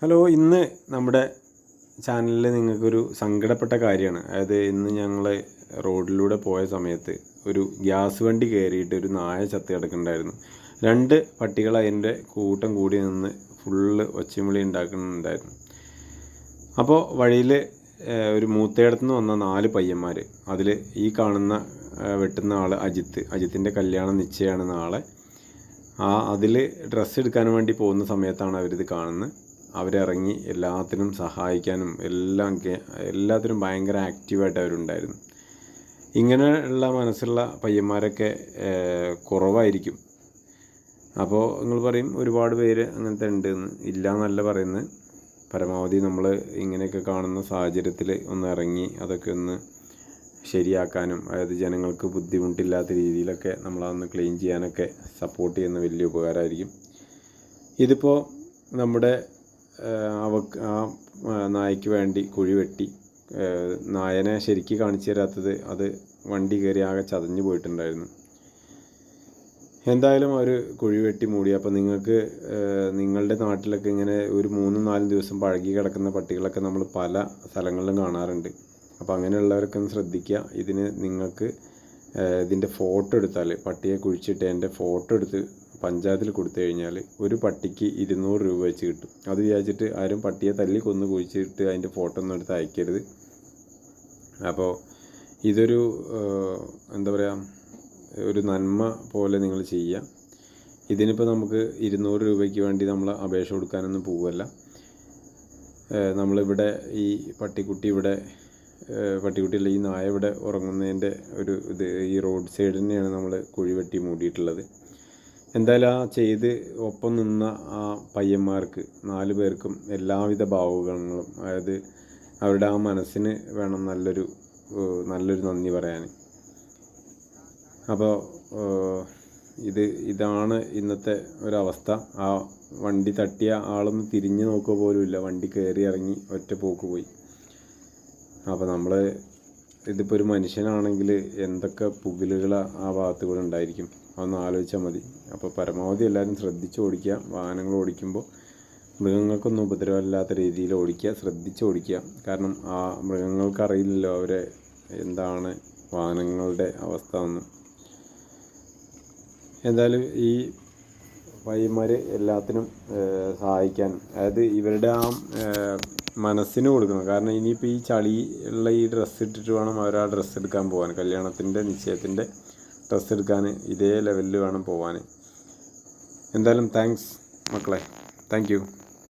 Hello, ഇന്ന് നമ്മുടെ ചാനലിൽ നിങ്ങൾക്കൊരു സങ്കടപ്പെട്ട കാര്യമാണ്. അതായത് ഇന്ന് ഞങ്ങൾ റോഡിലൂടെ പോയ സമയത്ത് ഒരു ഗ്യാസ് വണ്ടി കയറിയിട്ട് ഒരു നായ ചത്ത് കിടക്കുന്നുണ്ടായിരുന്നു. 2 പട്ടികൾ അതിൻ്റെ കൂട്ടം കൂടി നിന്ന് ഫുള്ള് ഒച്ചവിളി ഉണ്ടാക്കുന്നുണ്ടായിരുന്നു. അപ്പോൾ വഴിയിൽ ഒരു മൂത്തയിടത്തുനിന്ന് വന്ന 4 പയ്യന്മാർ, അതിൽ ഈ കാണുന്ന വെട്ടുന്ന ആൾ അജിത്തിൻ്റെ കല്യാണം നിശ്ചയമാണ് നാളെ. അതിൽ ഡ്രസ്സ് എടുക്കാൻ വേണ്ടി പോകുന്ന സമയത്താണ് അവരിത് കാണുന്നത്. അവരിറങ്ങി എല്ലാത്തിനും സഹായിക്കാനും എല്ലാത്തിനും ഭയങ്കര ആക്റ്റീവായിട്ട് അവരുണ്ടായിരുന്നു. ഇങ്ങനെയുള്ള മനസ്സുള്ള പയ്യന്മാരൊക്കെ കുറവായിരിക്കും. അപ്പോൾ നിങ്ങൾ പറയും ഒരുപാട് പേര് അങ്ങനത്തെ ഉണ്ട് എന്ന്. ഇല്ല എന്നല്ല പറയുന്നത്. പരമാവധി നമ്മൾ ഇങ്ങനെയൊക്കെ കാണുന്ന സാഹചര്യത്തിൽ ഒന്ന് ഇറങ്ങി അതൊക്കെ ഒന്ന് ശരിയാക്കാനും, അതായത് ജനങ്ങൾക്ക് ബുദ്ധിമുട്ടില്ലാത്ത രീതിയിലൊക്കെ നമ്മളതൊന്ന് ക്ലീൻ ചെയ്യാനൊക്കെ സപ്പോർട്ട് ചെയ്യുന്ന വലിയ ഉപകാരമായിരിക്കും. ഇതിപ്പോൾ നമ്മുടെ നായയ്ക്ക് വേണ്ടി കുഴി വെട്ടി നായനെ ശരിക്ക് കാണിച്ചു തരാത്തത് അത് വണ്ടി കയറി ആകെ ചതഞ്ഞു പോയിട്ടുണ്ടായിരുന്നു. എന്തായാലും അവർ കുഴി വെട്ടി മൂടി. അപ്പോൾ നിങ്ങൾക്ക് നിങ്ങളുടെ നാട്ടിലൊക്കെ ഇങ്ങനെ ഒരു 3-4 ദിവസം പഴകി കിടക്കുന്ന പട്ടികളൊക്കെ നമ്മൾ പല സ്ഥലങ്ങളിലും കാണാറുണ്ട്. അപ്പോൾ അങ്ങനെയുള്ളവരൊക്കെ ഒന്ന് ശ്രദ്ധിക്കുക. ഇതിന് നിങ്ങൾക്ക് ഇതിൻ്റെ ഫോട്ടോ എടുത്താൽ, പട്ടിയെ കുഴിച്ചിട്ട് എൻ്റെ ഫോട്ടോ എടുത്ത് പഞ്ചായത്തിൽ കൊടുത്തു കഴിഞ്ഞാൽ ഒരു പട്ടിക്ക് 200 രൂപ വെച്ച് കിട്ടും. അത് വിചാരിച്ചിട്ട് ആരും പട്ടിയെ തല്ലി കൊന്ന് കുഴിച്ചിട്ട് അതിൻ്റെ ഫോട്ടോ ഒന്നും എടുത്ത് അയക്കരുത്. അപ്പോൾ ഇതൊരു എന്താ പറയുക, ഒരു നന്മ പോലെ നിങ്ങൾ ചെയ്യുക. ഇതിനിപ്പോൾ നമുക്ക് 200 രൂപയ്ക്ക് വേണ്ടി നമ്മൾ അപേക്ഷ കൊടുക്കാനൊന്നും പോവുകയല്ല. നമ്മളിവിടെ ഈ പട്ടിക്കുട്ടിയല്ല, ഈ നായ ഇവിടെ ഉറങ്ങുന്നതിൻ്റെ ഈ റോഡ് സൈഡ് തന്നെയാണ് നമ്മൾ കുഴി വെട്ടി മൂടിയിട്ടുള്ളത്. എന്തായാലും ചെയ്ത് ഒപ്പം നിന്ന ആ പയ്യന്മാർക്ക് 4 പേർക്കും എല്ലാവിധ ഭാവുകങ്ങളും, അതായത് അവരുടെ ആ മനസ്സിന് വേണം നല്ലൊരു നന്ദി പറയാൻ. അപ്പോൾ ഇതാണ് ഇന്നത്തെ ഒരവസ്ഥ. ആ വണ്ടി തട്ടിയ ആളൊന്ന് തിരിഞ്ഞ് നോക്കുക പോലുമില്ല, വണ്ടി കയറി ഇറങ്ങി ഒറ്റ പോക്ക് പോയി. അപ്പോൾ ഇതിപ്പോൾ ഒരു മനുഷ്യനാണെങ്കിൽ എന്തൊക്കെ പുകിലുകൾ ആ ഭാഗത്ത് കൂടെ ഉണ്ടായിരിക്കും, അതൊന്ന് ആലോചിച്ചാൽ മതി. അപ്പോൾ പരമാവധി എല്ലാവരും ശ്രദ്ധിച്ച് ഓടിക്കുക. വാഹനങ്ങൾ ഓടിക്കുമ്പോൾ മൃഗങ്ങൾക്കൊന്നും ഉപദ്രവമില്ലാത്ത രീതിയിൽ ഓടിക്കുക, ശ്രദ്ധിച്ച് ഓടിക്കുക. കാരണം ആ മൃഗങ്ങൾക്കറിയില്ലല്ലോ അവരെ എന്താണ് വാഹനങ്ങളുടെ അവസ്ഥ എന്ന്. എന്തായാലും ഈ പയ്യന്മാർ എല്ലാത്തിനും സഹായിക്കാനും, അതായത് ഇവരുടെ ആ മനസ്സിന് കൊടുക്കണം. കാരണം ഇനിയിപ്പോൾ ഈ ചളി ഉള്ള ഈ ഡ്രസ്സ് ഇട്ടിട്ട് വേണം അവർ ആ ഡ്രസ്സ് എടുക്കാൻ പോകാൻ. കല്യാണത്തിൻ്റെ നിശ്ചയത്തിൻ്റെ ഡ്രസ്സ് എടുക്കാൻ ഇതേ ലെവലിൽ വേണം പോകാൻ. എന്തായാലും താങ്ക്സ് മക്കളെ, താങ്ക് യു.